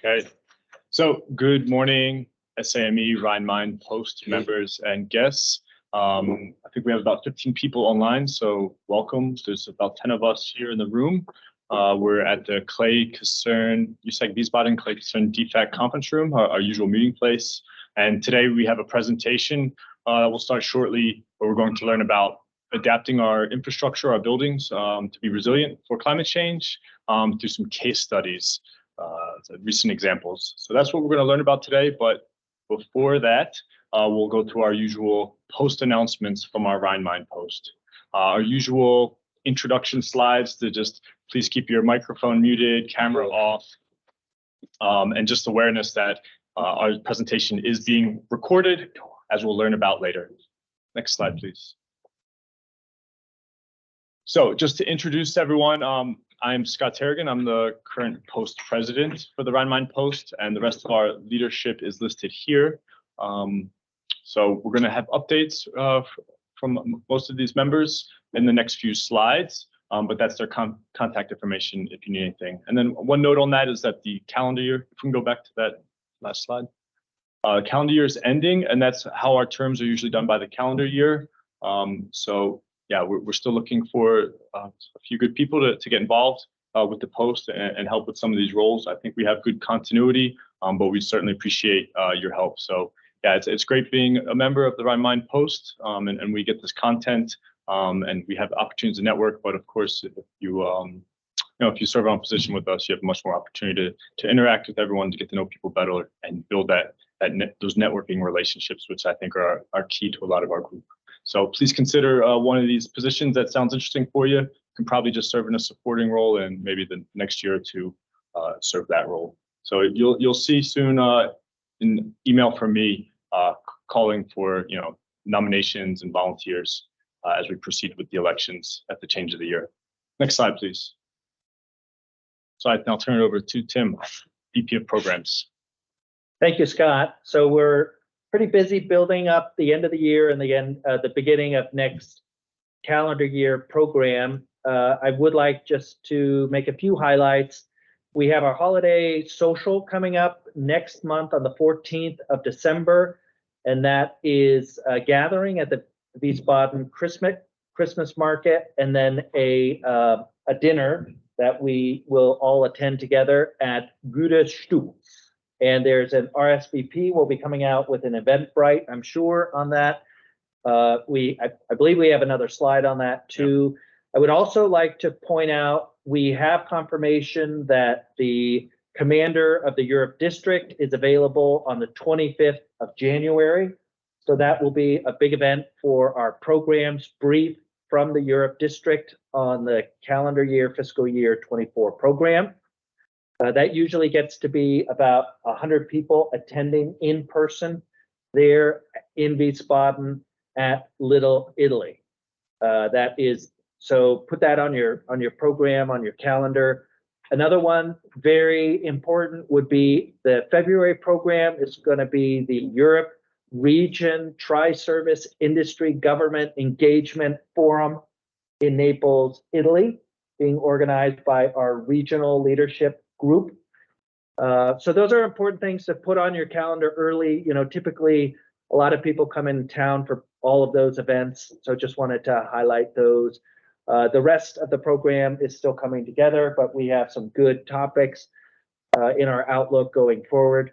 Okay, so good morning, SAME, Rhein-Main Post members and guests. I think we have about 15 people online, so welcome. There's about 10 of us here in the room. We're at the Clay Concern, USAC Wiesbaden Clay Concern DFAC conference room, our usual meeting place. And today we have a presentation. We'll start shortly, where we're going to learn about adapting our infrastructure, our buildings, to be resilient for climate change through some case studies. Recent examples. So that's what we're going to learn about today. But before that, we'll go through our usual post announcements from our Rhein-Main post. Our usual introduction slides to just please keep your microphone muted, camera off, and just awareness that our presentation is being recorded, as we'll learn about later. Next slide, please. So just to introduce everyone, I'm Scott Terrigan. I'm the current post president for the Rhein-Main Post, and the rest of our leadership is listed here. So we're going to have updates from most of these members in the next few slides, but that's their contact information if you need anything. And then one note on that is that the calendar year, if we can go back to that last slide, calendar year is ending, and that's how our terms are usually done by the calendar year. So yeah, we're still looking for a few good people to get involved with the post and help with some of these roles. I think we have good continuity, but we certainly appreciate your help. So yeah, it's great being a member of the Rhein-Main Post, and we get this content, and we have opportunities to network. But of course, if you if you serve on a position with us, you have much more opportunity to interact with everyone, to get to know people better, and build those networking relationships, which I think are key to a lot of our group. So please consider one of these positions that sounds interesting for you. You can probably just serve in a supporting role, and maybe the next year or two serve that role. So you'll see soon an email from me calling for nominations and volunteers as we proceed with the elections at the change of the year. Next slide, please. So I'll turn it over to Tim, VP of Programs. Thank you, Scott. So we're pretty busy building up the end of the year and the beginning of next calendar year program. I would like just to make a few highlights. We have our holiday social coming up next month on the 14th of December, and that is a gathering at the Wiesbaden Christmas market, and then a dinner that we will all attend together at Gude's Stube. And there's an RSVP. We'll be coming out with an Eventbrite, I'm sure, on that. I believe we have another slide on that too. Yep. I would also like to point out we have confirmation that the commander of the Europe District is available on the 25th of January. So that will be a big event for our programs brief from the Europe District on the calendar year, fiscal year 24 program. That usually gets to be about 100 people attending in person there in Wiesbaden at Little Italy. So put that on your program, on your calendar. Another one very important would be the February program is going to be the Europe Region Tri-Service Industry Government Engagement Forum in Naples, Italy, being organized by our regional leadership group. So those are important things to put on your calendar early. Typically a lot of people come in town for all of those events. So just wanted to highlight those. The rest of the program is still coming together, but we have some good topics in our outlook going forward.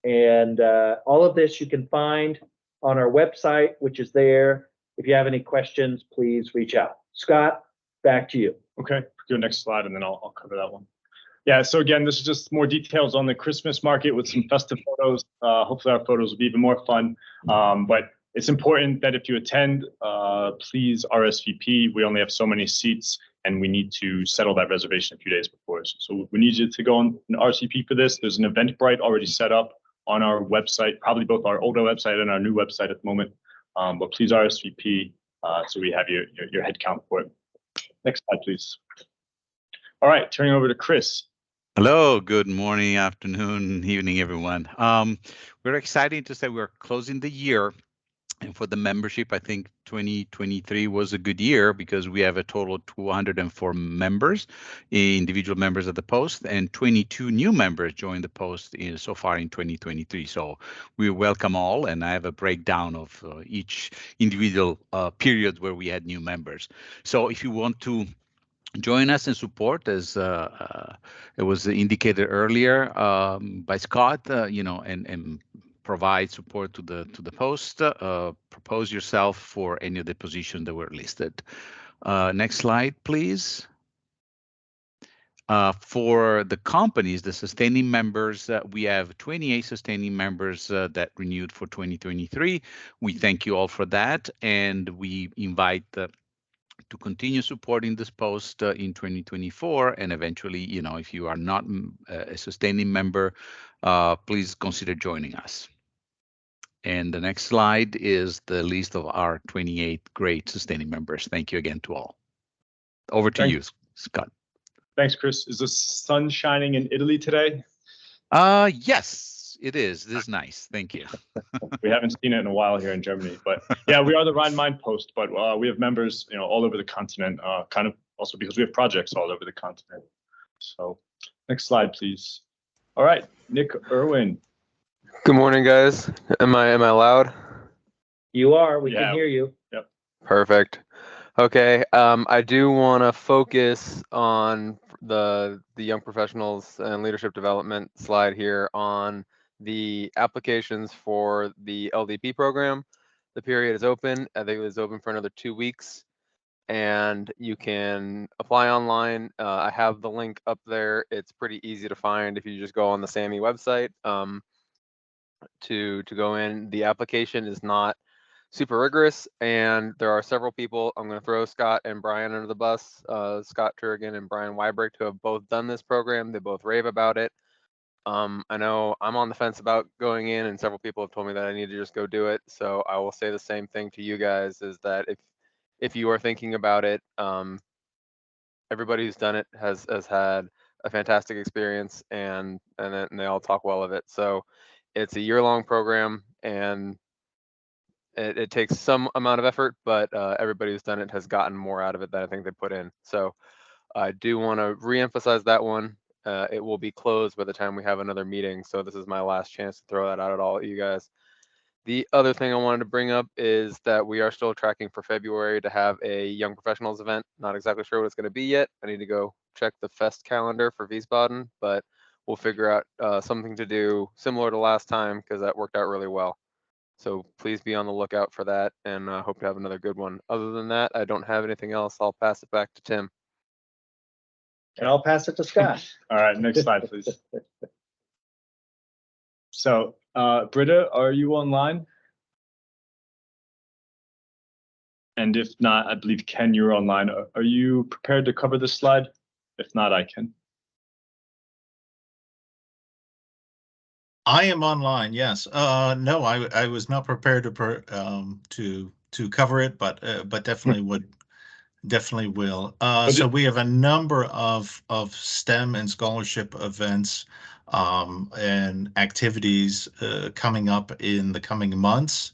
And all of this you can find on our website, which is there. If you have any questions, please reach out. Scott, back to you. Okay, go next slide, and then I'll cover that one. Yeah, so again, this is just more details on the Christmas market with some festive photos. Hopefully our photos will be even more fun. But it's important that if you attend, please RSVP. We only have so many seats, and we need to settle that reservation a few days before. So we need you to go on an RSVP for this. There's an Eventbrite already set up on our website, probably both our older website and our new website at the moment. But please RSVP so we have your head count for it. Next slide, please. All right, turning over to Chris. Hello, good morning, afternoon, evening, everyone. We're excited to say we're closing the year And for the membership, I think 2023 was a good year because we have a total of 204 members, individual members of the post, and 22 new members joined the post so far in 2023. So we welcome all, and I have a breakdown of each individual period where we had new members. So if you want to join us and support, as it was indicated earlier by Scott, and provide support to the post. Propose yourself for any of the positions that were listed. Next slide, please. For the companies, the sustaining members, we have 28 sustaining members that renewed for 2023. We thank you all for that, and we invite to continue supporting this post in 2024, and eventually, if you are not a sustaining member, please consider joining us. And the next slide is the list of our 28 great sustaining members. Thank you again to all. Over to you, Scott. Thanks, Chris. Is the sun shining in Italy today? Yes, it is. It is nice. Thank you. We haven't seen it in a while here in Germany, but yeah, we are the Rhein-Main post, but we have members, all over the continent, kind of also because we have projects all over the continent. So next slide, please. All right, Nick Irwin. Good morning, guys. Am I loud? You are, we can hear you. Yep. Perfect. Okay, I do want to focus on the young professionals and leadership development slide here on the applications for the LDP program. The period is open. I think it was open for another 2 weeks, and you can apply online. I have the link up there. It's pretty easy to find if you just go on the SAMI website to go in. The application is not super rigorous, and there are several people. I'm going to throw Scott and Brian under the bus. Scott Turrigan and Brian Weibrecht, who have both done this program. They both rave about it. I know I'm on the fence about going in, and several people have told me that I need to just go do it. So I will say the same thing to you guys: is that if you are thinking about it, everybody who's done it has had a fantastic experience, and they all talk well of it. So it's a year-long program, and it takes some amount of effort, but everybody who's done it has gotten more out of it than I think they put in. So I do want to reemphasize that one. It will be closed by the time we have another meeting. So this is my last chance to throw that out at all at you guys. The other thing I wanted to bring up is that we are still tracking for February to have a young professionals event. Not exactly sure what it's going to be yet. I need to go check the fest calendar for Wiesbaden, but we'll figure out something to do similar to last time because that worked out really well. So please be on the lookout for that, and I hope to have another good one. Other than that, I don't have anything else. I'll pass it back to Tim. And I'll pass it to Scott. All right, next slide, please. So, Britta, are you online? And if not, I believe, Ken, you're online. Are you prepared to cover this slide? If not, I can. I am online. Yes. No, I was not prepared to cover it, but definitely will. So we have a number of STEM and scholarship events and activities coming up in the coming months.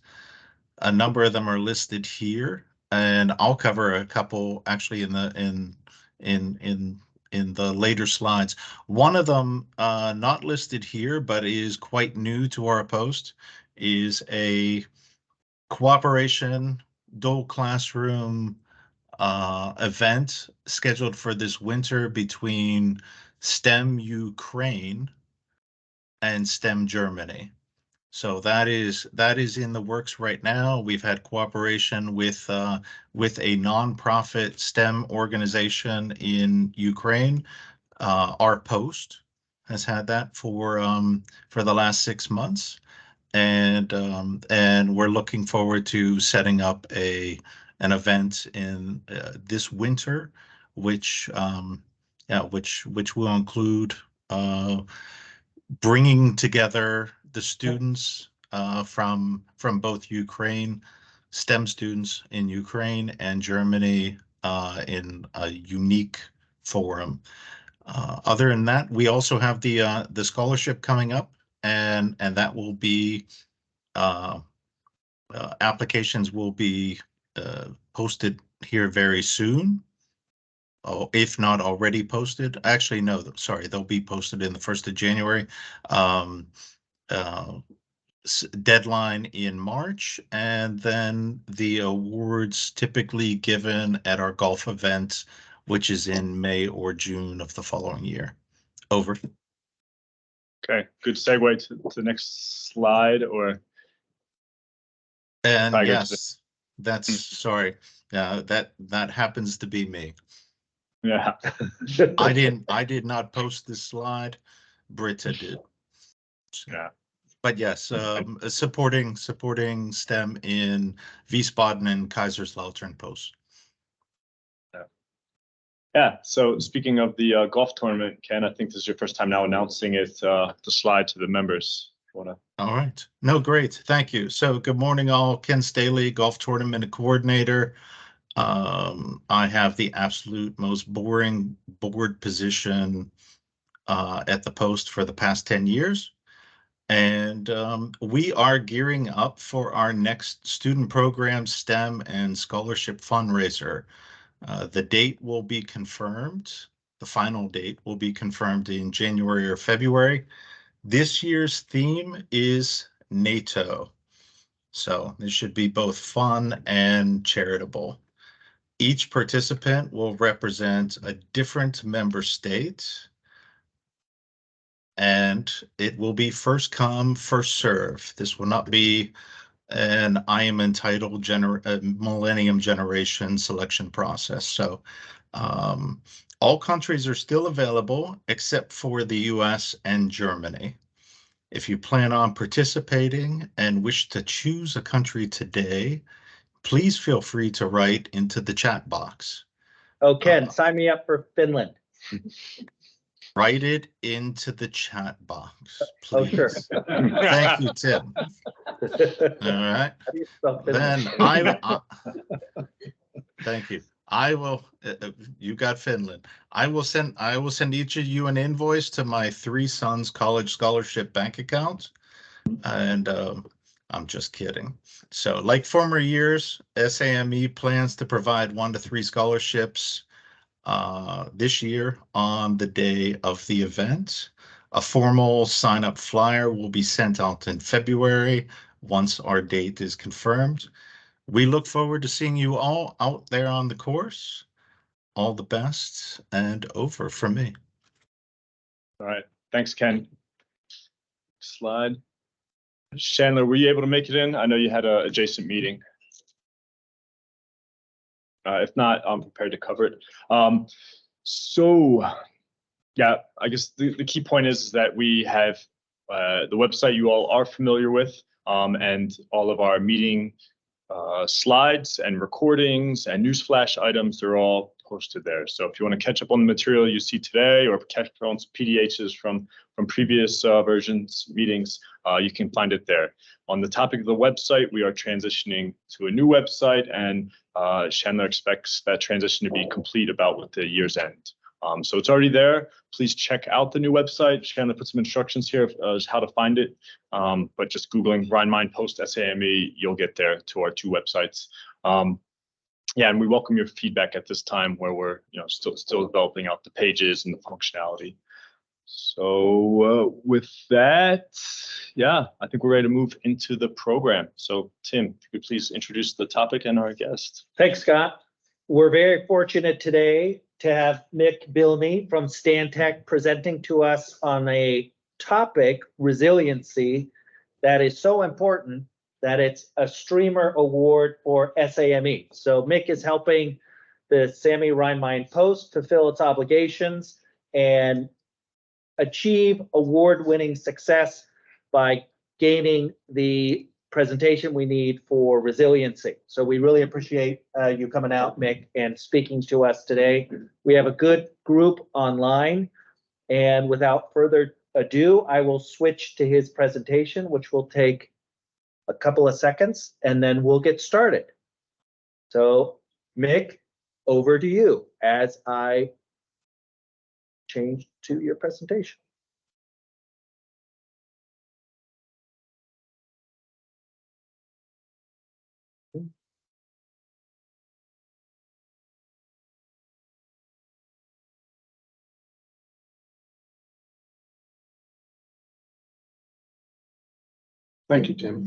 A number of them are listed here, and I'll cover a couple actually in the later slides. One of them, not listed here, but is quite new to our post, is a cooperation dual classroom event scheduled for this winter between STEM Ukraine and STEM Germany. So that is in the works right now. We've had cooperation with a nonprofit STEM organization in Ukraine. Our post has had that for the last 6 months, and we're looking forward to setting up an event in this winter, which will include bringing together the students from both Ukraine, STEM students in Ukraine and Germany in a unique forum. Other than that, we also have the scholarship coming up, and that will be Applications will be posted here very soon. Oh, if not already posted. Actually, no, sorry, they'll be posted in the 1st of January. Deadline in March, and then the awards typically given at our golf event, which is in May or June of the following year. Over. Okay, good segue to the next slide, or And Tiger to yes, that's sorry. That happens to be me. yeah. I did not post this slide. Britta did. Yeah. But yes, supporting STEM in Wiesbaden and Kaiserslautern posts. Yeah, so speaking of the golf tournament, Ken, I think this is your first time now announcing it, the slide to the members. Wanna? All right. No, great. Thank you. So good morning, all. Ken Staley, golf tournament coordinator. I have the absolute most boring board position at the post for the past 10 years. And we are gearing up for our next student program, STEM and scholarship fundraiser. The date will be confirmed. The final date will be confirmed in January or February. This year's theme is NATO. So this should be both fun and charitable. Each participant will represent a different member state, and it will be first come, first serve. This will not be an I am entitled millennium generation selection process. So all countries are still available except for the US and Germany. If you plan on participating and wish to choose a country today, please feel free to write into the chat box. Oh, Ken, sign me up for Finland. Write it into the chat box, Oh, please. sure. Thank you, Tim. All right. How do you spell Then Finland? thank you. I will. You got Finland. I will send each of you an invoice to my 3 sons' college scholarship bank account, and I'm just kidding. So, like former years, SAME plans to provide 1 to 3 scholarships this year on the day of the event. A formal sign-up flyer will be sent out in February once our date is confirmed. We look forward to seeing you all out there on the course. All the best, and over from me. All right, thanks, Ken. Slide. Chandler, were you able to make it in? I know you had an adjacent meeting. If not, I'm prepared to cover it. So, yeah, I guess the key point is that we have the website you all are familiar with, and all of our meeting slides and recordings and newsflash items, they're all posted there. So if you want to catch up on the material you see today or catch up on some PDHs from previous versions meetings, you can find it there. On the topic of the website, we are transitioning to a new website, and Chandler expects that transition to be complete about with the year's end. So it's already there. Please check out the new website. Chandler put some instructions here as how to find it. But just Googling Rhein-Main Post SAME, you'll get there to our 2 websites. Yeah, and we welcome your feedback at this time where we're still developing out the pages and the functionality. So with that, yeah, I think we're ready to move into the program. So Tim, if you could please introduce the topic and our guest. Thanks, Scott. We're very fortunate today to have Mick Bilney from Stantec presenting to us on a topic, resiliency, that is so important that it's a streamer award for SAME. So Mick is helping the SAME Rhein-Main Post fulfill its obligations and achieve award-winning success by gaining the presentation we need for resiliency. So we really appreciate you coming out, Mick, and speaking to us today. We have a good group online, and without further ado, I will switch to his presentation, which will take a couple of seconds, and then we'll get started. So Mick, over to you as I change to your presentation. Thank you, Tim.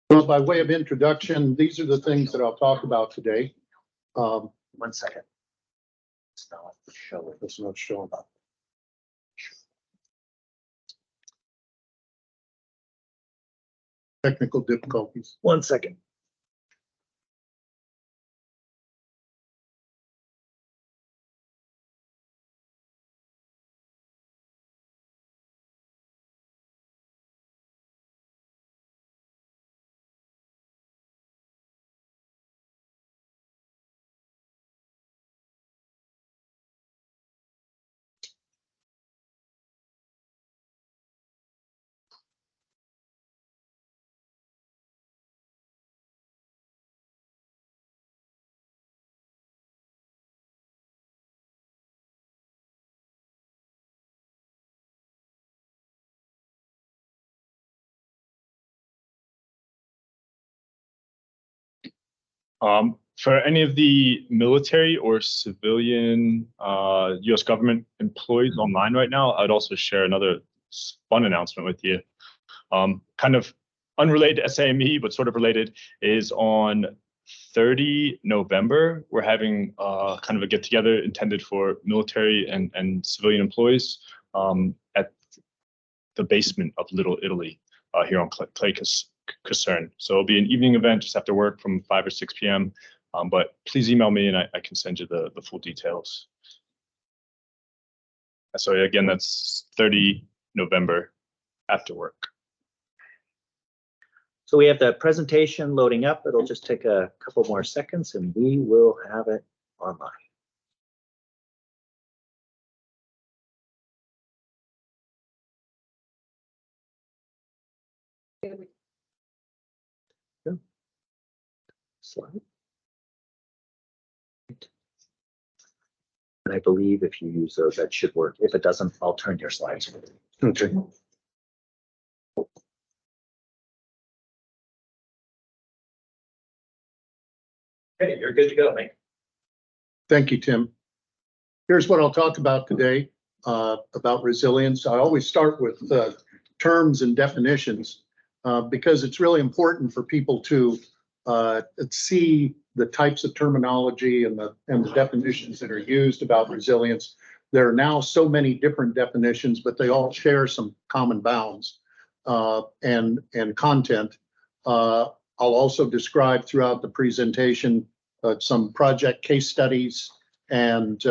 Well, by way of introduction, these are the things that I'll talk about today. 1 second. It's not showing. It's not showing up. Technical difficulties. 1 second. For any of the military or civilian U.S. government employees online right now, I'd also share another fun announcement with you. Kind of unrelated to SAME, but sort of related, is on 30 November, we're having kind of a get-together intended for military and civilian employees at the basement of Little Italy here on Clay Casern. So it'll be an evening event just after work from 5 or 6 p.m. But please email me and I can send you the full details. So again, that's 30 November after work. So we have the presentation loading up. It'll just take a couple more seconds and we will have it online. Slide. And I believe if you use those, that should work. If it doesn't, I'll turn your slides. Okay. Okay, you're good to go, Mike. Thank you, Tim. Here's what I'll talk about today about resilience. I always start with terms and definitions because it's really important for people to see the types of terminology and the definitions that are used about resilience. There are now so many different definitions, but they all share some common bounds and content. I'll also describe throughout the presentation some project case studies and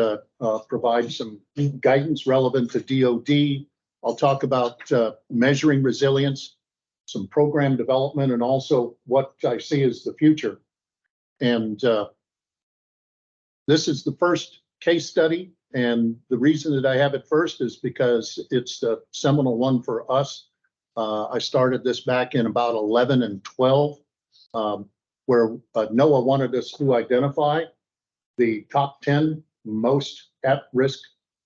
provide some guidance relevant to DoD. I'll talk about measuring resilience, some program development, and also what I see as the future. And this is the first case study. And the reason that I have it first is because it's the seminal one for us. I started this back in about 11 and 12, where NOAA wanted us to identify the top 10 most at-risk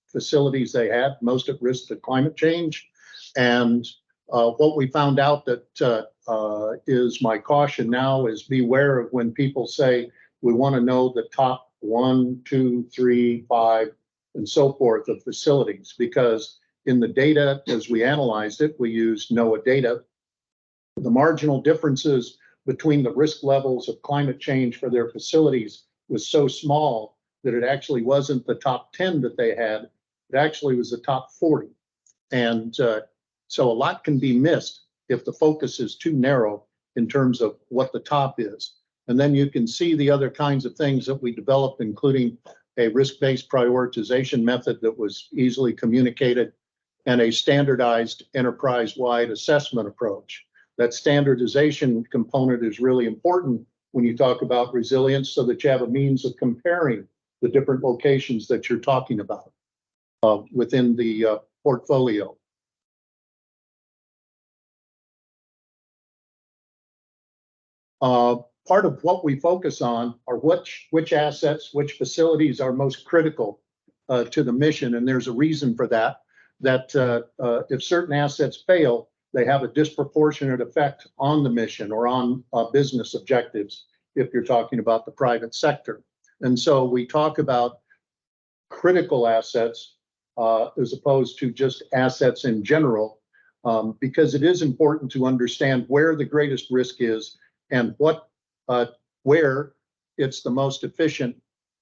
facilities they had, most at risk to climate change. And what we found out that is my caution now is beware of when people say, we want to know the top 1, 2, 3, 5, and so forth of facilities, because in the data, as we analyzed it, we used NOAA data. The marginal differences between the risk levels of climate change for their facilities was so small that it actually wasn't the top 10 that they had. It actually was the top 40. And so a lot can be missed if the focus is too narrow in terms of what the top is. And then you can see the other kinds of things that we developed, including a risk-based prioritization method that was easily communicated and a standardized enterprise-wide assessment approach. That standardization component is really important when you talk about resilience, so that you have a means of comparing the different locations that you're talking about within the portfolio. Part of what we focus on are which assets, which facilities are most critical to the mission. And there's a reason for that, if certain assets fail, they have a disproportionate effect on the mission or on business objectives, if you're talking about the private sector. And so we talk about critical assets as opposed to just assets in general, because it is important to understand where the greatest risk is and where it's the most efficient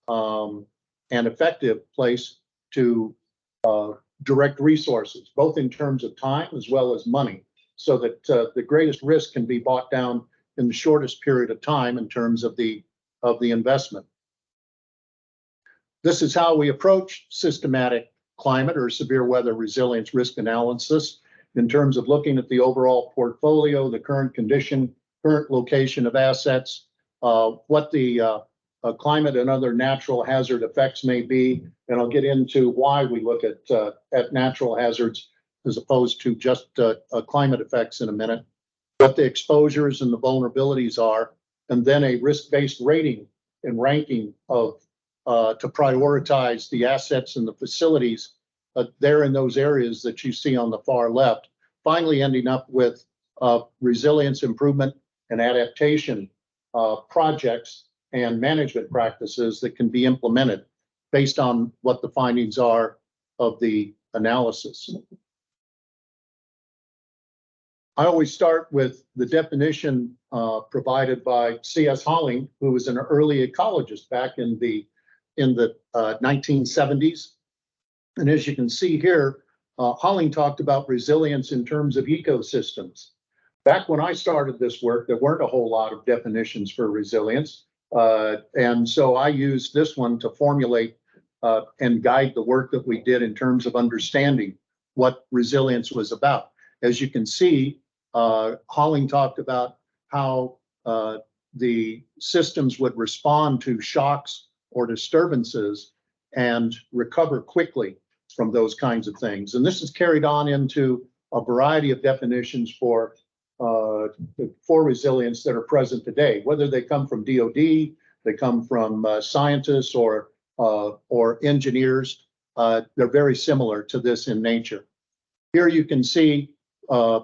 and effective place to direct resources, both in terms of time as well as money, so that the greatest risk can be brought down in the shortest period of time in terms of the investment. This is how we approach systematic climate or severe weather resilience risk analysis in terms of looking at the overall portfolio, the current condition, current location of assets, what the climate and other natural hazard effects may be. And I'll get into why we look at natural hazards as opposed to just climate effects in a minute, what the exposures and the vulnerabilities are, and then a risk-based rating and ranking of to prioritize the assets and the facilities there in those areas that you see on the far left, finally ending up with resilience improvement and adaptation projects and management practices that can be implemented based on what the findings are of the analysis. I always start with the definition provided by C.S. Holling, who was an early ecologist back in the 1970s. And as you can see here, Holling talked about resilience in terms of ecosystems. Back when I started this work, there weren't a whole lot of definitions for resilience. And so I used this one to formulate and guide the work that we did in terms of understanding what resilience was about. As you can see, Holling talked about how the systems would respond to shocks or disturbances and recover quickly from those kinds of things. And this is carried on into a variety of definitions for resilience that are present today, whether they come from DoD, they come from scientists or engineers. They're very similar to this in nature. Here you can see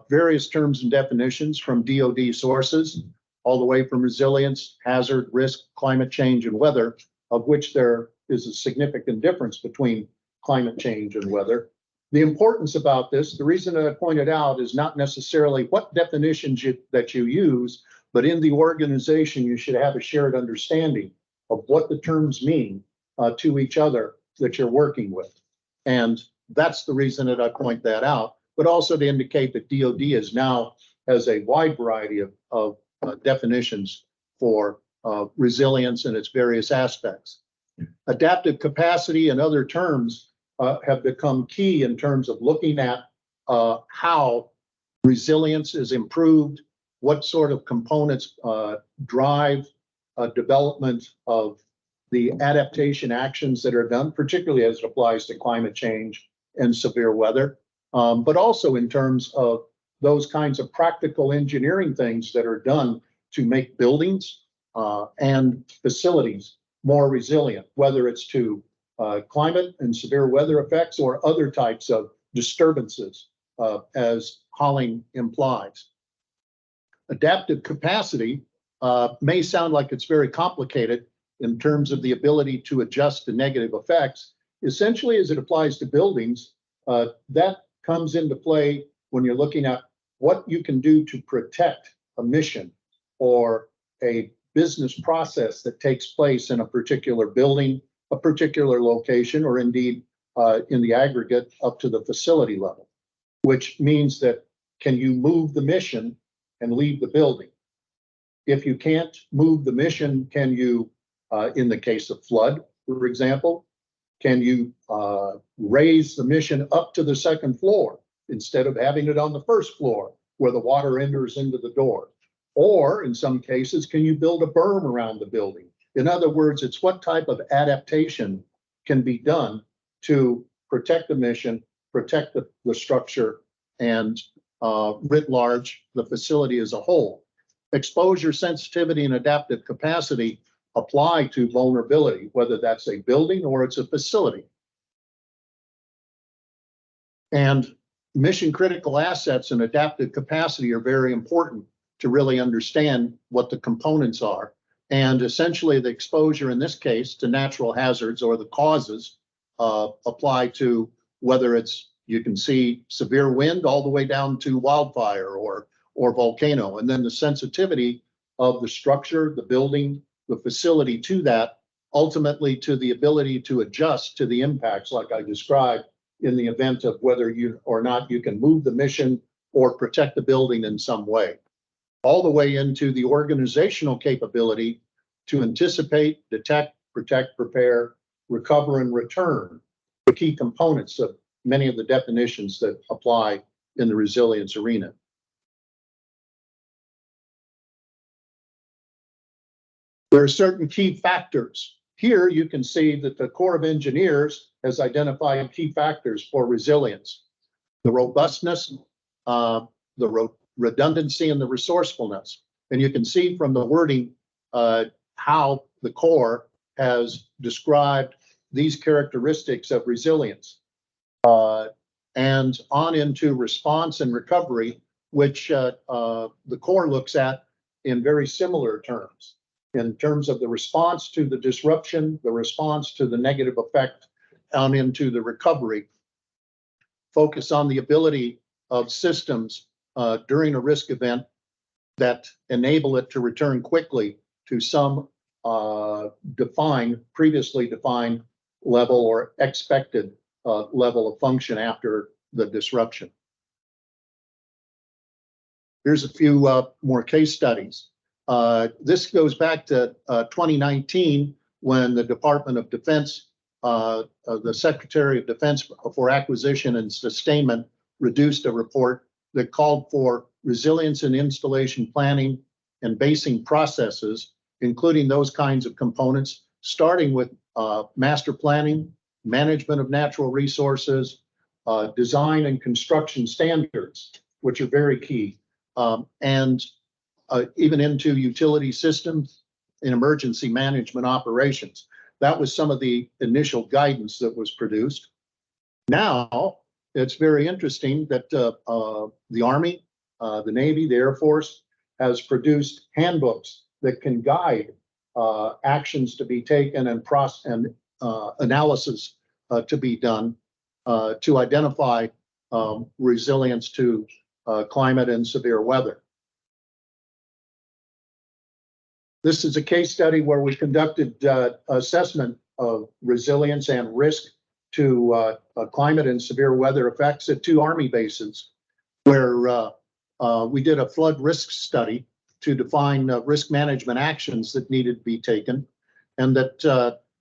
various terms and definitions from DoD sources, all the way from resilience, hazard, risk, climate change, and weather, of which there is a significant difference between climate change and weather. The importance about this, the reason that I pointed out, is not necessarily what definitions that you use, but in the organization, you should have a shared understanding of what the terms mean to each other that you're working with. And that's the reason that I point that out, but also to indicate that DoD has a wide variety of definitions for resilience and its various aspects. Adaptive capacity and other terms have become key in terms of looking at how resilience is improved, what sort of components drive development of the adaptation actions that are done, particularly as it applies to climate change and severe weather, but also in terms of those kinds of practical engineering things that are done to make buildings and facilities more resilient, whether it's to climate and severe weather effects or other types of disturbances, as Holling implies. Adaptive capacity may sound like it's very complicated in terms of the ability to adjust to negative effects. Essentially, as it applies to buildings, that comes into play when you're looking at what you can do to protect a mission or a business process that takes place in a particular building, a particular location, or indeed in the aggregate up to the facility level, which means that can you move the mission and leave the building? If you can't move the mission, can you, in the case of flood, for example, can you raise the mission up to the second floor instead of having it on the first floor where the water enters into the door? Or in some cases, can you build a berm around the building? In other words, it's what type of adaptation can be done to protect the mission, protect the structure, and writ large, the facility as a whole. Exposure, sensitivity, and adaptive capacity apply to vulnerability, whether that's a building or it's a facility. And mission critical assets and adaptive capacity are very important to really understand what the components are. And essentially the exposure in this case to natural hazards or the causes apply to whether it's, you can see severe wind all the way down to wildfire or volcano. And then the sensitivity of the structure, the building, the facility to that, ultimately to the ability to adjust to the impacts like I described in the event of whether you or not you can move the mission or protect the building in some way. All the way into the organizational capability to anticipate, detect, protect, prepare, recover, and return, the key components of many of the definitions that apply in the resilience arena. There are certain key factors. Here you can see that the Corps of Engineers has identified key factors for resilience: the robustness, redundancy, and the resourcefulness. And you can see from the wording how the Corps has described these characteristics of resilience, and on into response and recovery, which the Corps looks at in very similar terms, in terms of the response to the disruption, the response to the negative effect, on into the recovery. Focus on the ability of systems during a risk event that enable it to return quickly to some previously defined level or expected level of function after the disruption. Here's a few more case studies. This goes back to 2019 when the Department of Defense, the Secretary of Defense for Acquisition and Sustainment reduced a report that called for resilience in installation planning and basing processes, including those kinds of components, starting with master planning, management of natural resources, design and construction standards, which are very key, and even into utility systems and emergency management operations. That was some of the initial guidance that was produced. Now, it's very interesting that the Army, the Navy, the Air Force has produced handbooks that can guide actions to be taken and analysis to be done to identify resilience to climate and severe weather. This is a case study where we conducted assessment of resilience and risk to climate and severe weather effects at 2 Army bases, where we did a flood risk study to define risk management actions that needed to be taken, and that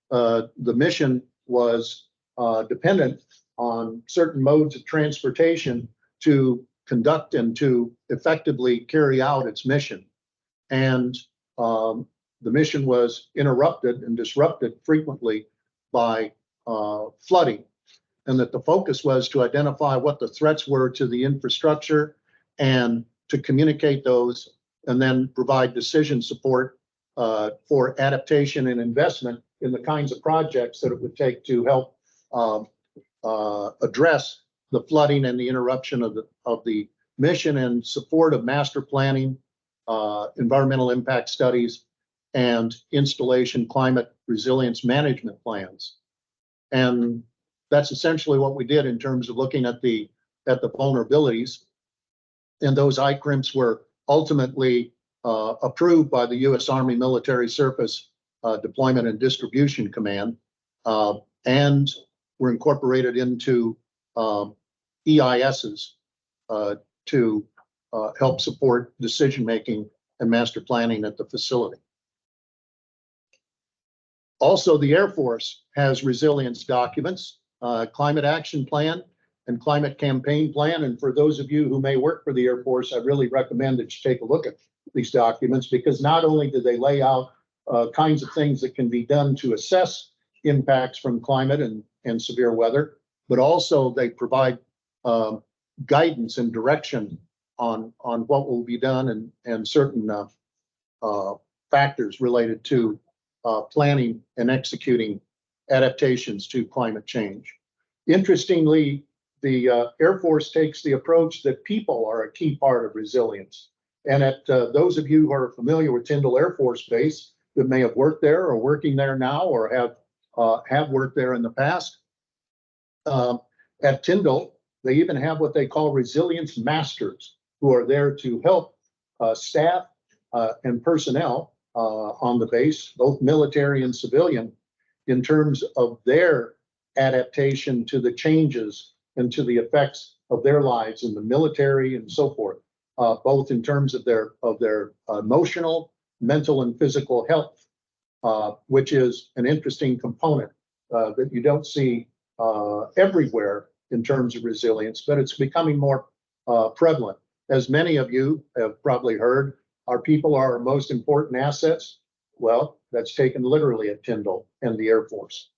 the mission was dependent on certain modes of transportation to conduct and to effectively carry out its mission. And the mission was interrupted and disrupted frequently by flooding, and that the focus was to identify what the threats were to the infrastructure and to communicate those, and then provide decision support for adaptation and investment in the kinds of projects that it would take to help address the flooding and the interruption of the mission, and support of master planning, environmental impact studies, and installation climate resilience management plans. And that's essentially what we did in terms of looking at the vulnerabilities. And those ICRIMs were ultimately approved by the U.S. Army Military Surface Deployment and Distribution Command, and were incorporated into EISs to help support decision-making and master planning at the facility. Also, the Air Force has resilience documents, climate action plan and climate campaign plan. And for those of you who may work for the Air Force, I really recommend that you take a look at these documents, because not only do they lay out kinds of things that can be done to assess impacts from climate and severe weather, but also they provide guidance and direction on what will be done, and certain factors related to planning and executing adaptations to climate change. Interestingly, the Air Force takes the approach that people are a key part of resilience. And at those of you who are familiar with Tyndall Air Force Base that may have worked there or working there now, or have worked there in the past, At Tyndall, they even have what they call resilience masters who are there to help staff and personnel on the base, both military and civilian, in terms of their adaptation to the changes and to the effects of their lives in the military and so forth, both in terms of their emotional, mental, and physical health, which is an interesting component that you don't see everywhere in terms of resilience, but it's becoming more prevalent. As many of you have probably heard, our people are our most important assets. Well, that's taken literally at Tyndall and the Air Force.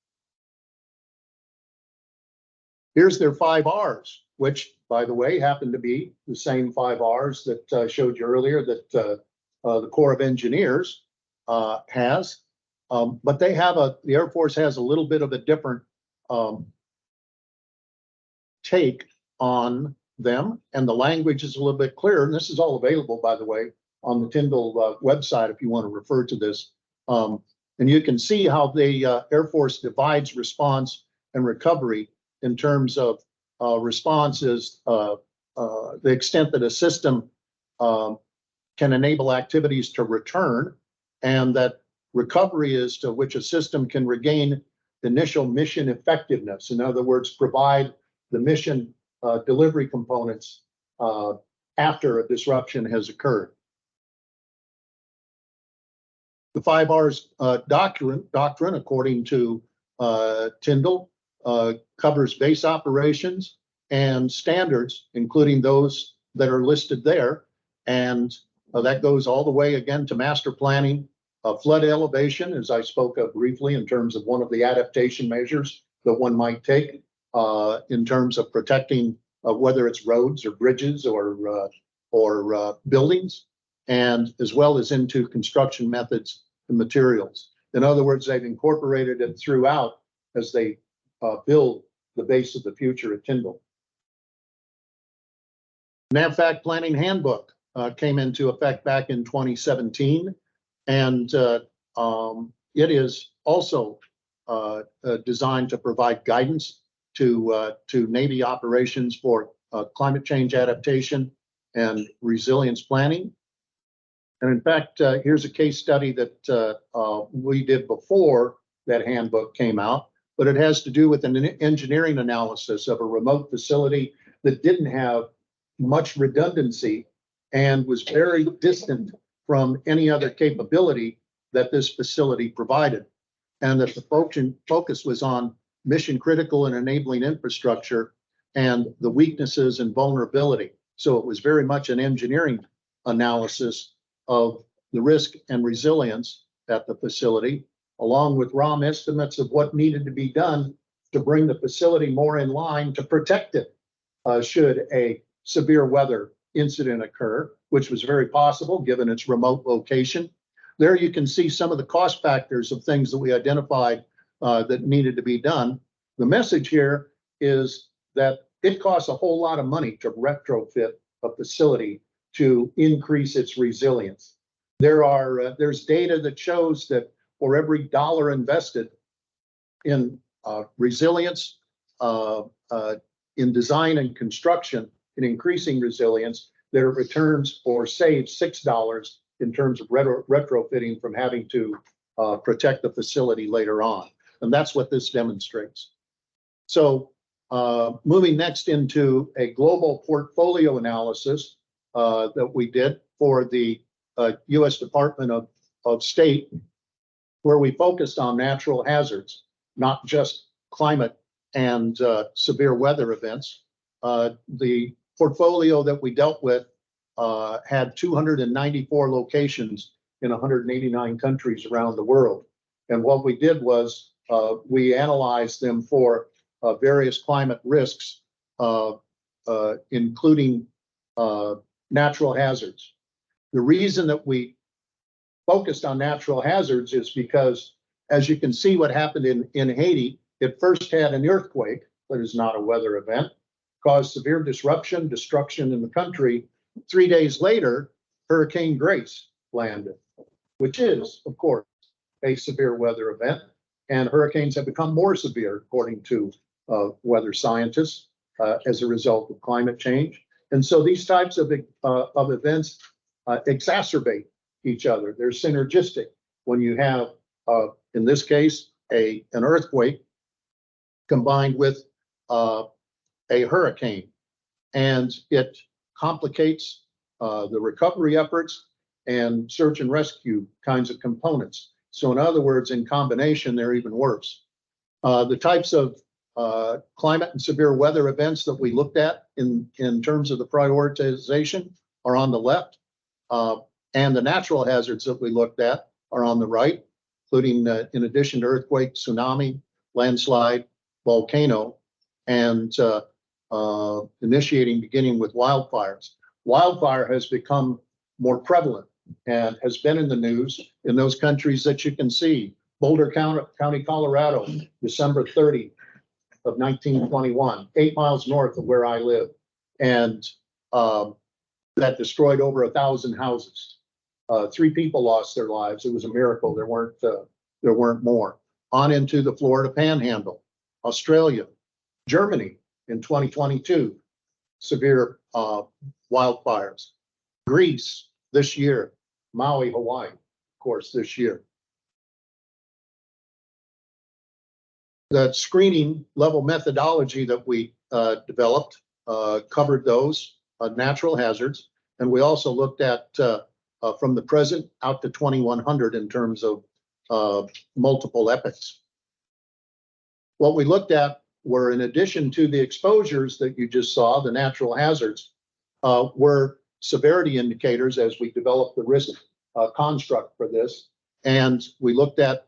Here's their 5 R's, which, by the way, happen to be the same 5 R's that I showed you earlier that the Corps of Engineers has. But they have the Air Force has a little bit of a different take on them, and the language is a little bit clearer. And this is all available, by the way, on the Tyndall website if you want to refer to this. And you can see how the Air Force divides response and recovery in terms of response is the extent that a system can enable activities to return, and that recovery is to which a system can regain initial mission effectiveness. In other words, provide the mission delivery components after a disruption has occurred. The 5 R's doctrine, according to Tyndall, covers base operations and standards, including those that are listed there. And that goes all the way again to master planning, flood elevation, as I spoke of briefly in terms of one of the adaptation measures that one might take in terms of protecting whether it's roads or bridges or buildings, and as well as into construction methods and materials. In other words, they've incorporated it throughout as they build the base of the future at Tyndall. NAVFAC Planning Handbook came into effect back in 2017, and it is also designed to provide guidance to Navy operations for climate change adaptation and resilience planning. And in fact, here's a case study that we did before that handbook came out, but it has to do with an engineering analysis of a remote facility that didn't have much redundancy and was very distant from any other capability that this facility provided. And that the focus was on mission critical and enabling infrastructure and the weaknesses and vulnerability. So it was very much an engineering analysis of the risk and resilience at the facility, along with raw estimates of what needed to be done to bring the facility more in line to protect it should a severe weather incident occur, which was very possible given its remote location. There you can see some of the cost factors of things that we identified that needed to be done. The message here is that it costs a whole lot of money to retrofit a facility to increase its resilience. There's data that shows that for every dollar invested in resilience, in design and construction, in increasing resilience, there are returns or saves $6 in terms of retrofitting from having to protect the facility later on. And that's what this demonstrates. So moving next into a global portfolio analysis that we did for the U.S. Department of State, where we focused on natural hazards, not just climate and severe weather events. The portfolio that we dealt with had 294 locations in 189 countries around the world. And what we did was we analyzed them for various climate risks, including natural hazards. The reason that we focused on natural hazards is because, as you can see what happened in Haiti, it first had an earthquake that is not a weather event, caused severe disruption, destruction in the country. 3 days later, Hurricane Grace landed, which is, of course, a severe weather event. And hurricanes have become more severe, according to weather scientists as a result of climate change. And so these types of events exacerbate each other. They're synergistic when you have, in this case, an earthquake combined with a hurricane, and it complicates the recovery efforts and search and rescue kinds of components. So in other words, in combination, they're even worse. The types of climate and severe weather events that we looked at in terms of the prioritization are on the left. And the natural hazards that we looked at are on the right, including in addition to earthquake, tsunami, landslide, volcano, and beginning with wildfires. Wildfire has become more prevalent and has been in the news in those countries that you can see. Boulder County, Colorado, December 30 of 1921, 8 miles north of where I live. And that destroyed over 1,000 houses. 3 people lost their lives. It was a miracle. There weren't more. On into the Florida Panhandle, Australia, Germany in 2022, severe wildfires. Greece this year, Maui, Hawaii, of course, this year. The screening level methodology that we developed covered those natural hazards. And we also looked at from the present out to 2100 in terms of multiple epochs. What we looked at were, in addition to the exposures that you just saw, the natural hazards, were severity indicators as we developed the risk construct for this. And we looked at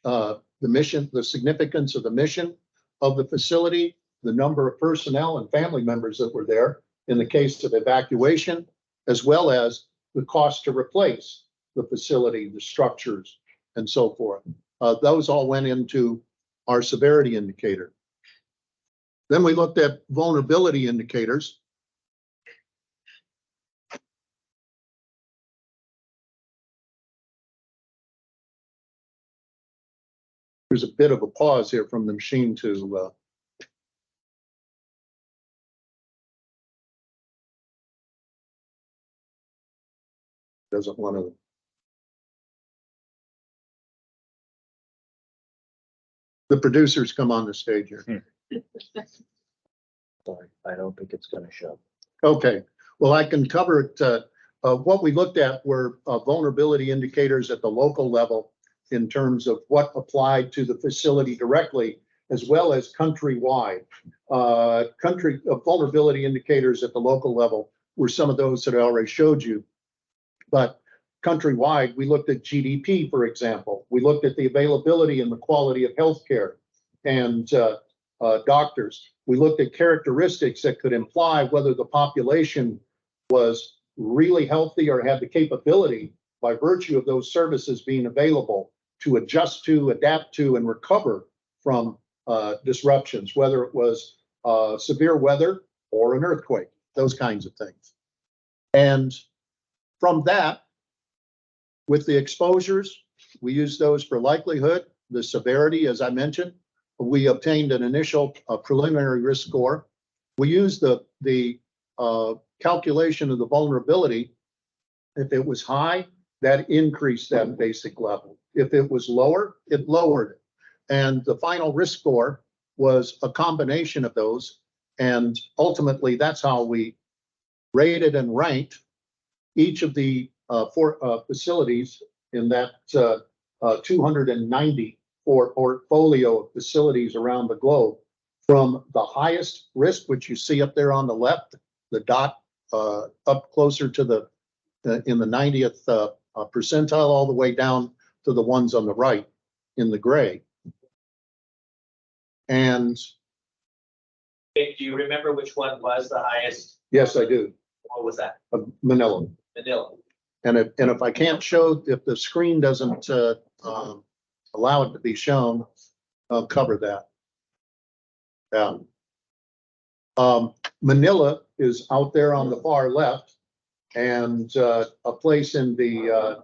the mission, the significance of the mission of the facility, the number of personnel and family members that were there in the case of evacuation, as well as the cost to replace the facility, the structures, and so forth. Those all went into our severity indicator. Then we looked at vulnerability indicators. There's a bit of a pause here from the machine to doesn't want to. The producers come on the stage here. Sorry, I don't think it's going to show. Okay, well, I can cover it. What we looked at were vulnerability indicators at the local level in terms of what applied to the facility directly, as well as countrywide. Vulnerability indicators at the local level were some of those that I already showed you. But countrywide, we looked at GDP, for example. We looked at the availability and the quality of healthcare and doctors. We looked at characteristics that could imply whether the population was really healthy or had the capability, by virtue of those services being available, to adjust to, adapt to, and recover from disruptions, whether it was severe weather or an earthquake, those kinds of things. And from that, with the exposures, we used those for likelihood, the severity, as I mentioned. We obtained an initial preliminary risk score. We used the calculation of the vulnerability. If it was high, that increased that basic level. If it was lower, it lowered it. And the final risk score was a combination of those. And ultimately, that's how we rated and ranked each of the 4 facilities in that 294 portfolio of facilities around the globe, from the highest risk, which you see up there on the left, the dot up closer to the in the 90th percentile, all the way down to the ones on the right in the gray. And Do you remember which one was the highest? yes, I do. What was that? Manila. Manila. And if I can't show, if the screen doesn't allow it to be shown, I'll cover that. Manila is out there on the far left, and a place in the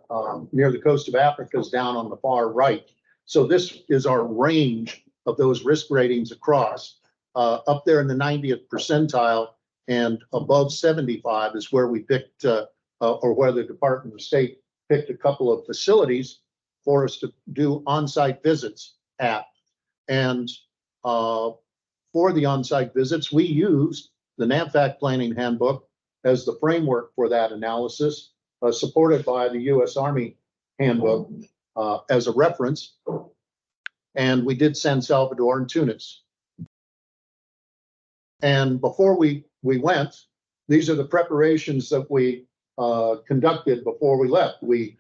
near the coast of Africa is down on the far right. So this is our range of those risk ratings across. Up there in the 90th percentile and above 75 is where we picked, or where the Department of State picked a couple of facilities for us to do on-site visits at. And for the on-site visits, we used the NAVFAC Planning Handbook as the framework for that analysis, supported by the U.S. Army Handbook as a reference. And we did San Salvador and Tunis. And before we went, these are the preparations that we conducted before we left. We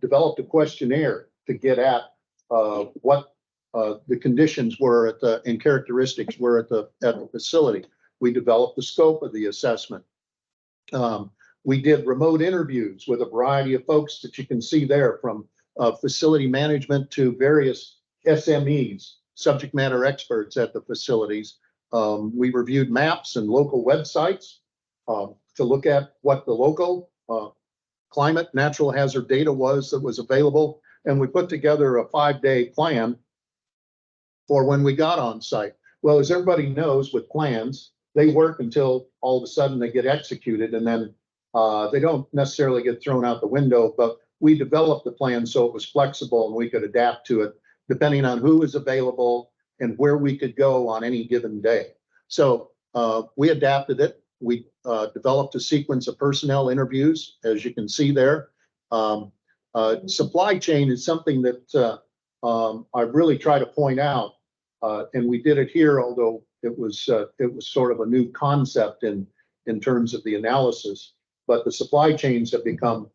developed a questionnaire to get at what the conditions were at the and characteristics were at the facility. We developed the scope of the assessment. We did remote interviews with a variety of folks that you can see there, from facility management to various SMEs, subject matter experts at the facilities. We reviewed maps and local websites to look at what the local climate natural hazard data was that was available. And we put together a 5-day plan for when we got on site. Well, as everybody knows, with plans, they work until all of a sudden they get executed, and then they don't necessarily get thrown out the window. But we developed the plan so it was flexible and we could adapt to it depending on who was available and where we could go on any given day. So we adapted it. We developed a sequence of personnel interviews, as you can see there. Supply chain is something that I really try to point out, and we did it here, although it was sort of a new concept in terms of the analysis. But the supply chains have become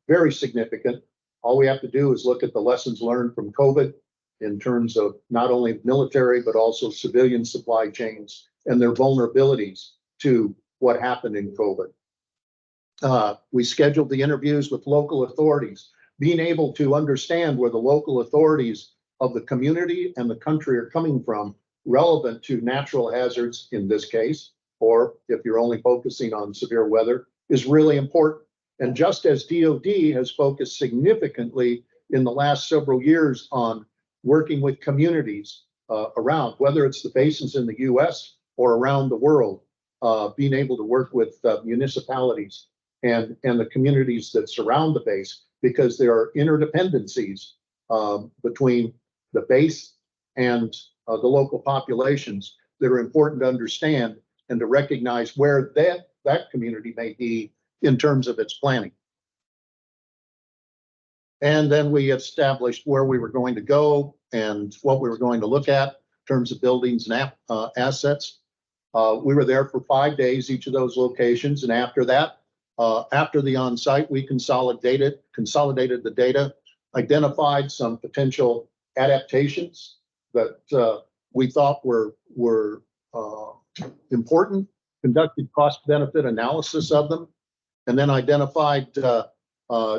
very significant. All we have to do is look at the lessons learned from COVID in terms of not only military, but also civilian supply chains and their vulnerabilities to what happened in COVID. We scheduled the interviews with local authorities, being able to understand where the local authorities of the community and the country are coming from, relevant to natural hazards in this case, or if you're only focusing on severe weather, is really important. And just as DoD has focused significantly in the last several years on working with communities around, whether it's the basins in the US or around the world, being able to work with municipalities and the communities that surround the base, because there are interdependencies between the base and the local populations that are important to understand and to recognize where that community may be in terms of its planning. And then we established where we were going to go and what we were going to look at in terms of buildings and assets. We were there for 5 days, each of those locations. And after that, after the on-site, we consolidated the data, identified some potential adaptations that we thought were important, conducted cost-benefit analysis of them, and then identified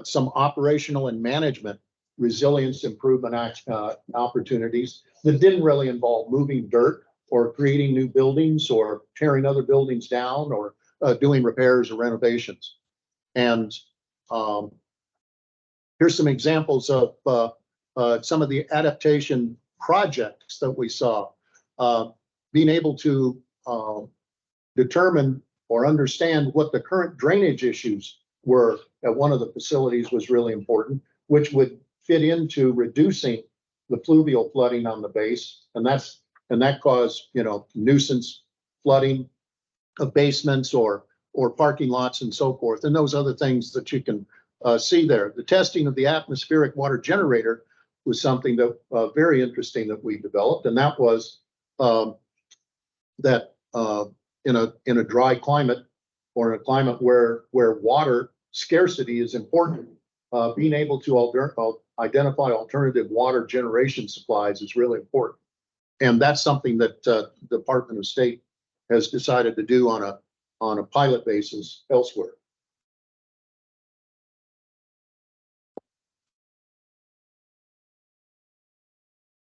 some operational and management resilience improvement opportunities that didn't really involve moving dirt or creating new buildings or tearing other buildings down or doing repairs or renovations. And here's some examples of some of the adaptation projects that we saw. Being able to determine or understand what the current drainage issues were at one of the facilities was really important, which would fit into reducing the fluvial flooding on the base. And that caused, nuisance flooding of basements or parking lots and so forth, and those other things that you can see there. The testing of the atmospheric water generator was something that very interesting that we developed, and that was that in a dry climate or in a climate where water scarcity is important, being able to identify alternative water generation supplies is really important. And that's something that the Department of State has decided to do on a pilot basis elsewhere.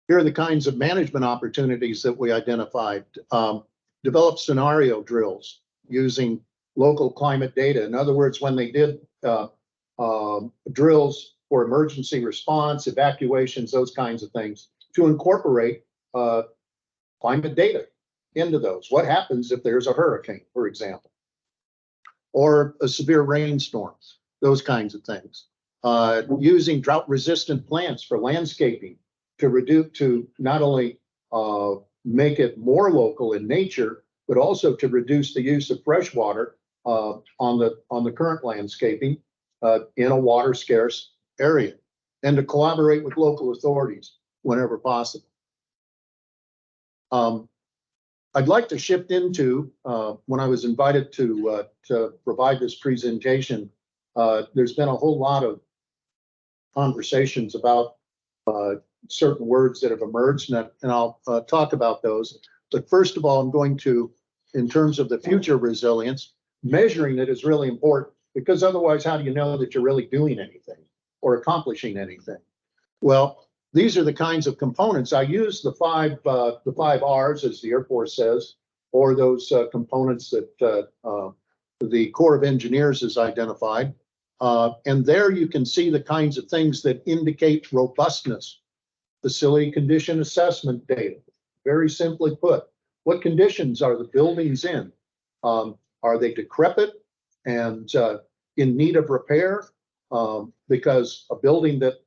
Here are the kinds of management opportunities that we identified. Develop scenario drills using local climate data. In other words, when they did drills for emergency response, evacuations, those kinds of things, to incorporate climate data into those. What happens if there's a hurricane, for example, or a severe rainstorm, those kinds of things. Using drought-resistant plants for landscaping to reduce, to not only make it more local in nature, but also to reduce the use of fresh water on the current landscaping in a water scarce area, and to collaborate with local authorities whenever possible. I'd like to shift into when I was invited to provide this presentation. There's been a whole lot of conversations about certain words that have emerged, and I'll talk about those. But first of all, I'm going to, in terms of the future resilience, measuring it is really important, because otherwise, how do you know that you're really doing anything or accomplishing anything? Well, these are the kinds of components. I use the five R's, as the Air Force says, or those components that the Corps of Engineers has identified. And there you can see the kinds of things that indicate robustness. Facility condition assessment data. Very simply put, what conditions are the buildings in? Are they decrepit and in need of repair? Because a building that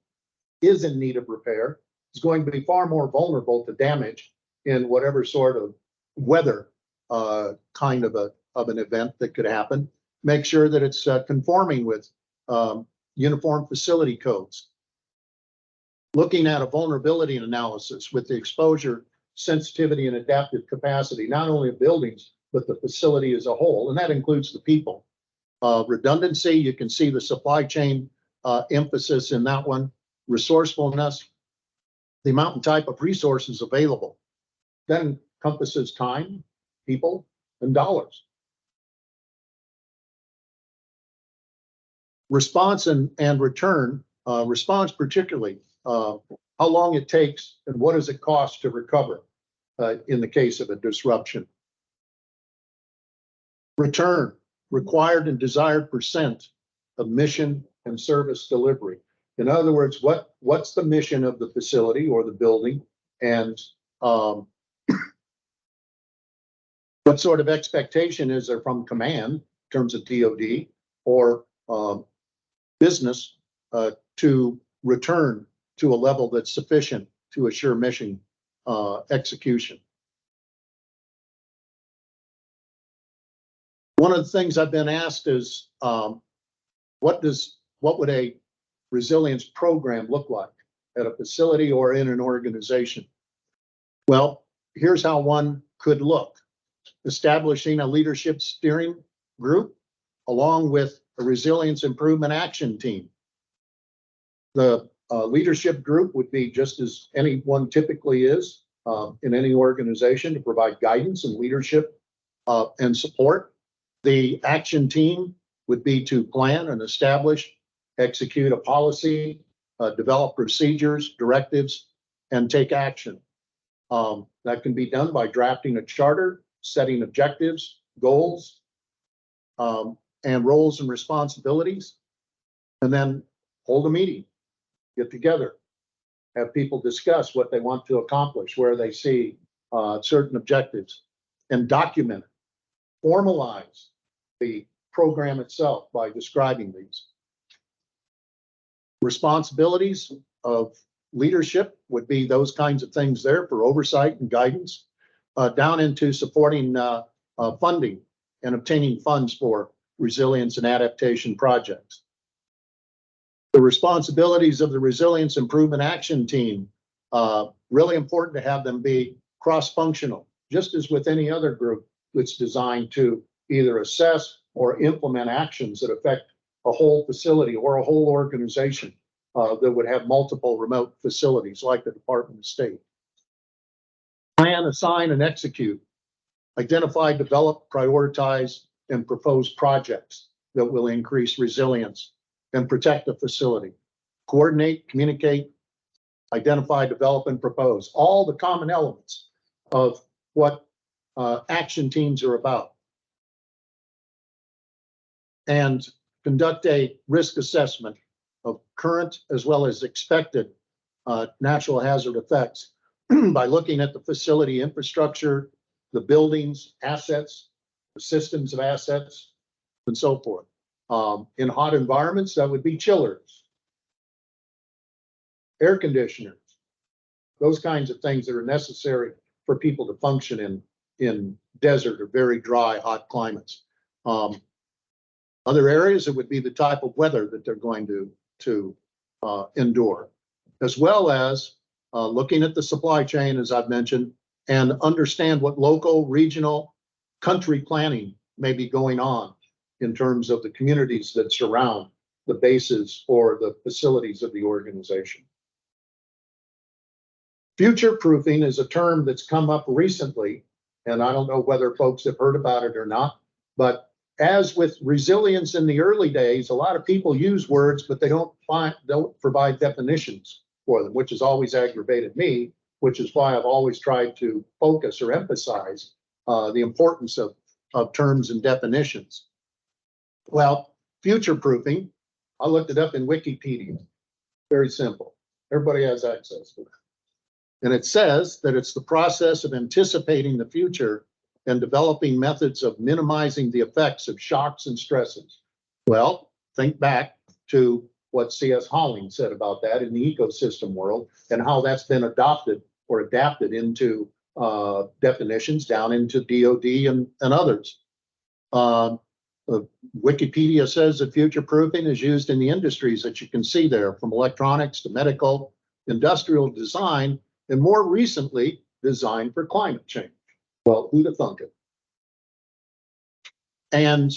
is in need of repair is going to be far more vulnerable to damage in whatever sort of weather kind of an event that could happen. Make sure that it's conforming with uniform facility codes. Looking at a vulnerability analysis with the exposure, sensitivity, and adaptive capacity, not only of buildings, but the facility as a whole, and that includes the people. Redundancy, you can see the supply chain emphasis in that one. Resourcefulness, the amount and type of resources available. That encompasses time, people, and dollars. Response and return, response particularly, how long it takes and what does it cost to recover in the case of a disruption. Return, required and desired % of mission and service delivery. In other words, what's the mission of the facility or the building, and what sort of expectation is there from command in terms of DoD or business to return to a level that's sufficient to assure mission execution. One of the things I've been asked is what would a resilience program look like at a facility or in an organization? Well, here's how one could look. Establishing a leadership steering group along with a resilience improvement action team. The leadership group would be just as anyone typically is in any organization, to provide guidance and leadership and support. The action team would be to plan and establish, execute a policy, develop procedures, directives, and take action. That can be done by drafting a charter, setting objectives, goals, and roles and responsibilities, and then hold a meeting, get together, have people discuss what they want to accomplish, where they see certain objectives, and document it. Formalize the program itself by describing these. Responsibilities of leadership would be those kinds of things there for oversight and guidance, down into supporting funding and obtaining funds for resilience and adaptation projects. The responsibilities of the Resilience Improvement Action Team, really important to have them be cross-functional, just as with any other group that's designed to either assess or implement actions that affect a whole facility or a whole organization that would have multiple remote facilities like the Department of State. Plan, assign, and execute. Identify, develop, prioritize, and propose projects that will increase resilience and protect the facility. Coordinate, communicate, identify, develop, and propose. All the common elements of what action teams are about. And conduct a risk assessment of current as well as expected natural hazard effects by looking at the facility infrastructure, the buildings, assets, the systems of assets, and so forth. In hot environments, that would be chillers, air conditioners, those kinds of things that are necessary for people to function in desert or very dry, hot climates. Other areas, it would be the type of weather that they're going to endure, as well as looking at the supply chain, as I've mentioned, and understand what local, regional, country planning may be going on in terms of the communities that surround the bases or the facilities of the organization. Future proofing is a term that's come up recently, and I don't know whether folks have heard about it or not, but as with resilience in the early days, a lot of people use words, but they don't provide definitions for them, which has always aggravated me, which is why I've always tried to focus or emphasize the importance of terms and definitions. Well, future proofing, I looked it up in Wikipedia. Very simple. Everybody has access to it. And it says that it's the process of anticipating the future and developing methods of minimizing the effects of shocks and stresses. Well, think back to what C.S. Holling said about that in the ecosystem world and how that's been adopted or adapted into definitions down into DOD and others. Wikipedia says that future proofing is used in the industries that you can see there, from electronics to medical, industrial design, and more recently, design for climate change. Well, who'd have thunk it? And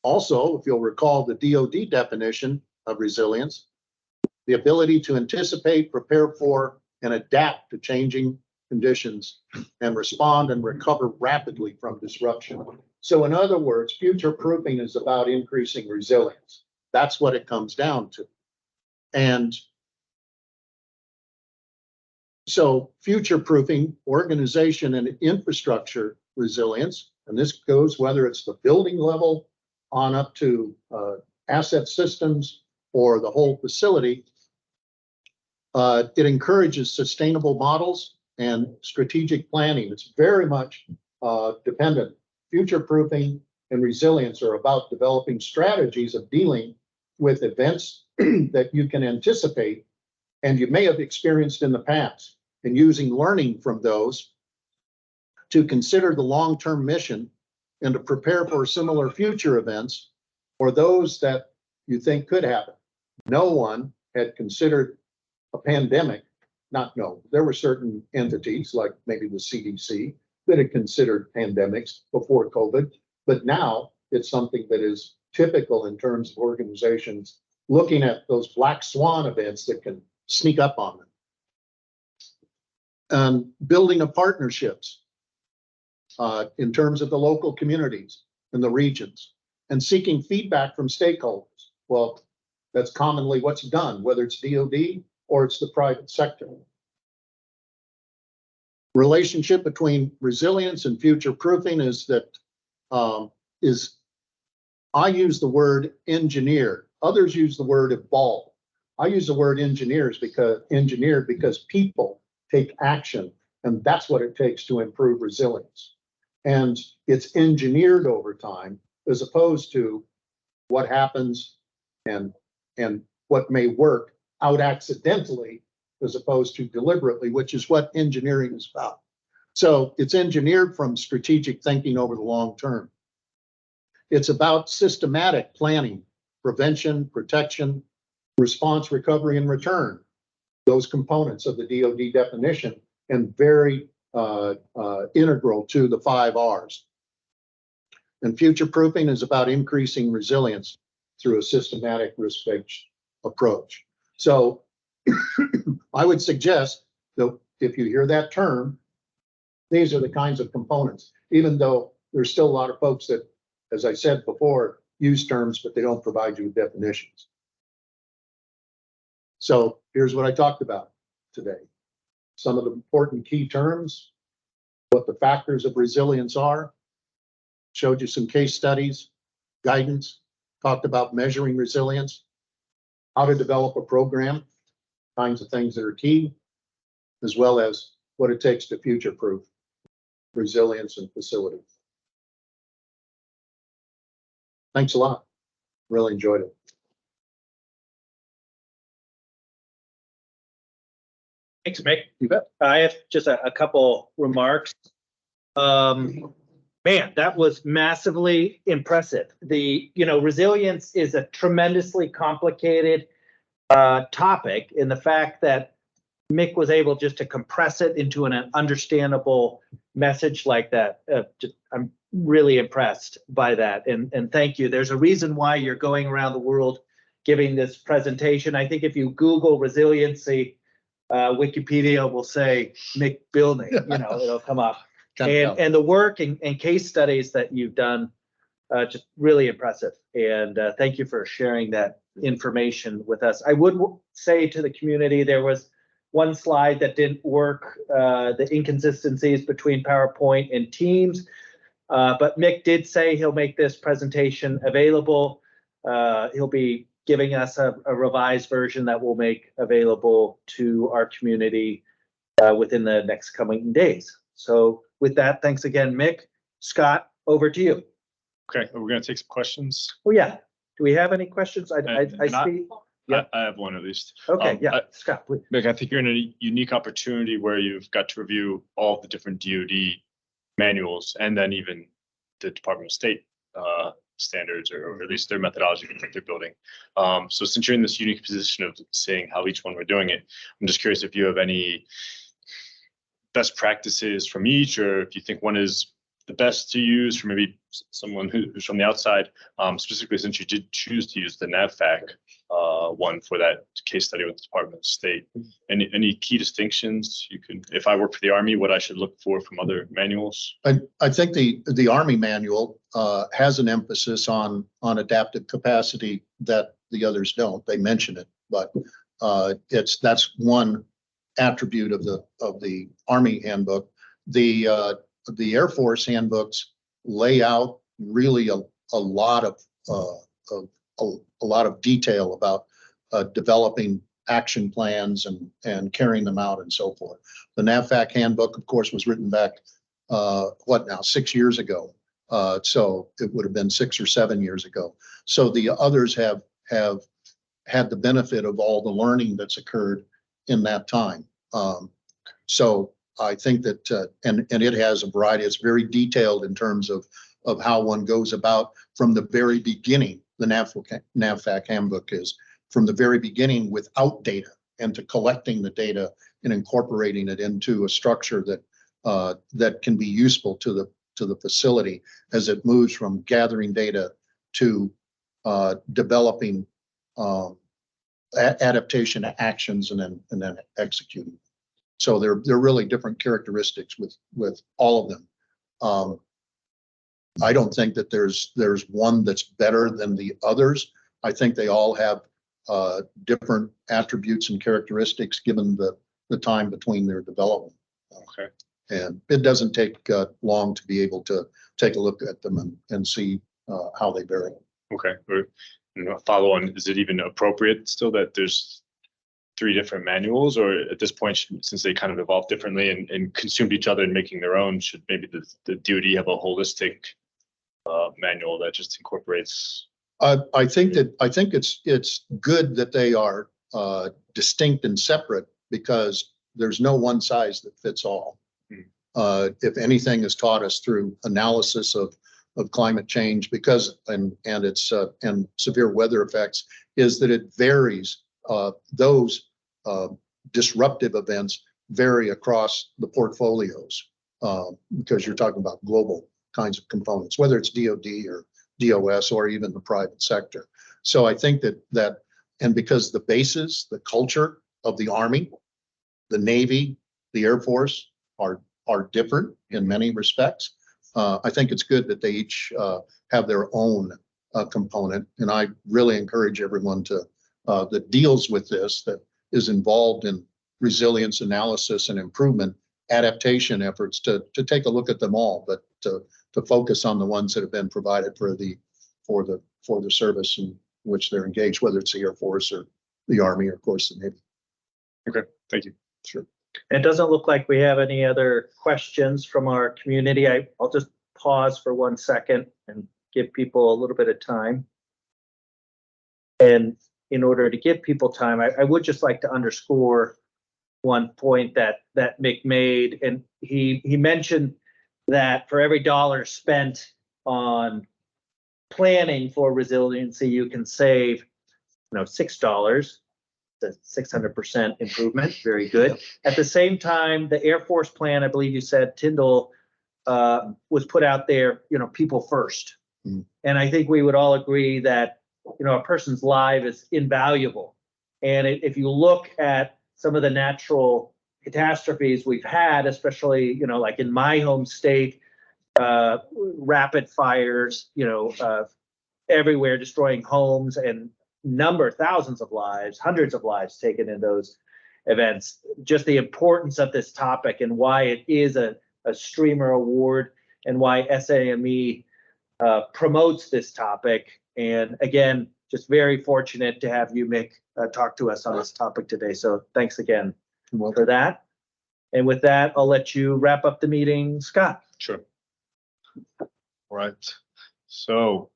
also, if you'll recall the DOD definition of resilience, the ability to anticipate, prepare for, and adapt to changing conditions and respond and recover rapidly from disruption. So in other words, future proofing is about increasing resilience. That's what it comes down to. And so future proofing, organization and infrastructure resilience, and this goes whether it's the building level on up to asset systems or the whole facility. It encourages sustainable models and strategic planning. It's very much dependent. Future proofing and resilience are about developing strategies of dealing with events that you can anticipate and you may have experienced in the past, and using learning from those to consider the long-term mission and to prepare for similar future events or those that you think could happen. No one had considered a pandemic. There were certain entities like maybe the CDC that had considered pandemics before COVID, but now it's something that is typical in terms of organizations looking at those black swan events that can sneak up on them. Building of partnerships in terms of the local communities and the regions, and seeking feedback from stakeholders. Well, that's commonly what's done, whether it's DOD or it's the private sector. Relationship between resilience and future proofing is that I use the word engineer. Others use the word evolve. I use the word engineered because people take action, and that's what it takes to improve resilience. And it's engineered over time as opposed to what happens and what may work out accidentally as opposed to deliberately, which is what engineering is about. So it's engineered from strategic thinking over the long term. It's about systematic planning, prevention, protection, response, recovery, and return. Those components of the DoD definition, and very integral to the 5 R's. And future proofing is about increasing resilience through a systematic risk-based approach. So I would suggest that if you hear that term, these are the kinds of components, even though there's still a lot of folks that, as I said before, use terms, but they don't provide you with definitions. So here's what I talked about today. Some of the important key terms, what the factors of resilience are, showed you some case studies, guidance, talked about measuring resilience, how to develop a program, kinds of things that are key, as well as what it takes to future-proof resilience and facilities. Thanks a lot. Really enjoyed it. Thanks, Mick. You bet. I have just a couple remarks. Man, that was massively impressive. Resilience is a tremendously complicated topic in the fact that Mick was able just to compress it into an understandable message like that. I'm really impressed by that, and thank you. There's a reason why you're going around the world giving this presentation. I think if you Google resiliency, Wikipedia will say Mick Bilney, it'll come up. And the work and case studies that you've done, just really impressive. And thank you for sharing that information with us. I would say to the community, there was one slide that didn't work, the inconsistencies between PowerPoint and Teams. But Mick did say he'll make this presentation available. He'll be giving us a revised version that we'll make available to our community within the next coming days. So with that, thanks again, Mick. Scott, over to you. Okay, we're gonna take some questions. Oh, yeah. Do we have any questions? I see. Yeah. I have one at least. Okay, yeah, Scott, please. Mick, I think you're in a unique opportunity where you've got to review all the different DoD manuals and then even the Department of State standards, or at least their methodology that they're building. So since you're in this unique position of seeing how each one we're doing it, I'm just curious if you have any best practices from each, or if you think one is the best to use for maybe someone who's from the outside, specifically since you did choose to use the NAVFAC one for that case study with the Department of State. Any key distinctions you can, if I work for the Army, what I should look for from other manuals? I think the Army manual has an emphasis on adaptive capacity that the others don't. They mention it, but that's one attribute of the Army handbook. The Air Force handbooks lay out really a lot of detail about developing action plans and carrying them out and so forth. The NAVFAC handbook, of course, was written back 6 years ago. So it would have been 6 or 7 years ago. So the others have had the benefit of all the learning that's occurred in that time. So I think that, and it has a variety, it's very detailed in terms of how one goes about from the very beginning. The NAVFAC handbook is from the very beginning without data and to collecting the data and incorporating it into a structure that can be useful to the facility as it moves from gathering data to developing adaptation actions and then executing. So they're really different characteristics with all of them. I don't think that there's one that's better than the others. I think they all have different attributes and characteristics given the time between their development. Okay. And it doesn't take long to be able to take a look at them and see how they vary. Okay. Follow on, is it even appropriate still that there's 3 different manuals, or at this point, since they kind of evolved differently and consumed each other and making their own, should maybe the DoD have a holistic manual that just incorporates? I think it's good that they are distinct and separate because there's no one size that fits all. If anything is taught us through analysis of climate change, because and severe weather effects, is that it varies. Those disruptive events vary across the portfolios because you're talking about global kinds of components, whether it's DoD or DOS or even the private sector. So I think that and because the bases, the culture of the Army, the Navy, the Air Force are different in many respects. I think it's good that they each have their own component, and I really encourage everyone to that deals with this, that is involved in resilience analysis and improvement adaptation efforts to take a look at them all, but to focus on the ones that have been provided for the service in which they're engaged, whether it's the Air Force or the Army or, of course, the Navy. Okay, thank you. Sure. It doesn't look like we have any other questions from our community. I'll just pause for 1 second and give people a little bit of time. And in order to give people time, I would just like to underscore one point that Mick made, and he mentioned that for every dollar spent on planning for resiliency, you can save, $6. That's 600% improvement. Very good. At the same time, the Air Force plan, I believe you said, Tyndall, was put out there, people first. Mm. And I think we would all agree that, a person's life is invaluable. And if you look at some of the natural catastrophes we've had, especially, like in my home state, rapid fires, everywhere, destroying homes and thousands of lives, hundreds of lives taken in those events. Just the importance of this topic and why it is a streamer award and why SAME promotes this topic. And again, just very fortunate to have you, Mick, talk to us on this topic today. So thanks again for that. And with that, I'll let you wrap up the meeting, Scott. Sure. All right. So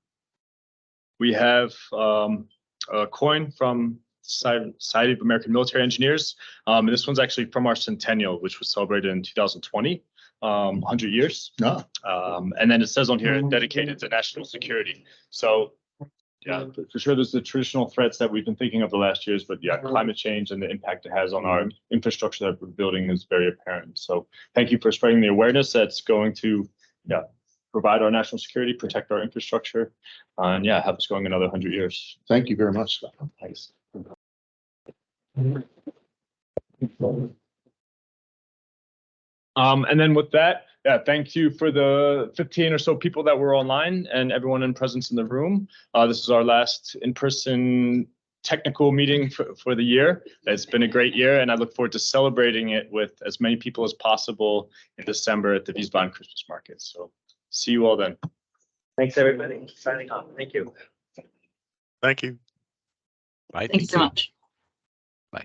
we have a coin from Society of American Military Engineers. And this one's actually from our centennial, which was celebrated in 2020, 100 years. No. And then it says on here, dedicated to national security. So yeah, for sure, there's the traditional threats that we've been thinking of the last years, but yeah, climate change and the impact it has on our infrastructure that we're building is very apparent. So thank you for spreading the awareness that's going to, provide our national security, protect our infrastructure, and have us going another 100 years. Thank you very much, Scott. Thanks. And then with that, thank you for the 15 or so people that were online and everyone in presence in the room. This is our last in-person technical meeting for the year. It's been a great year, and I look forward to celebrating it with as many people as possible in December at the Wiesbaden Christmas market. So see you all then. Thanks, everybody. Signing off. Thank you. Thank you. Right? Thanks so much.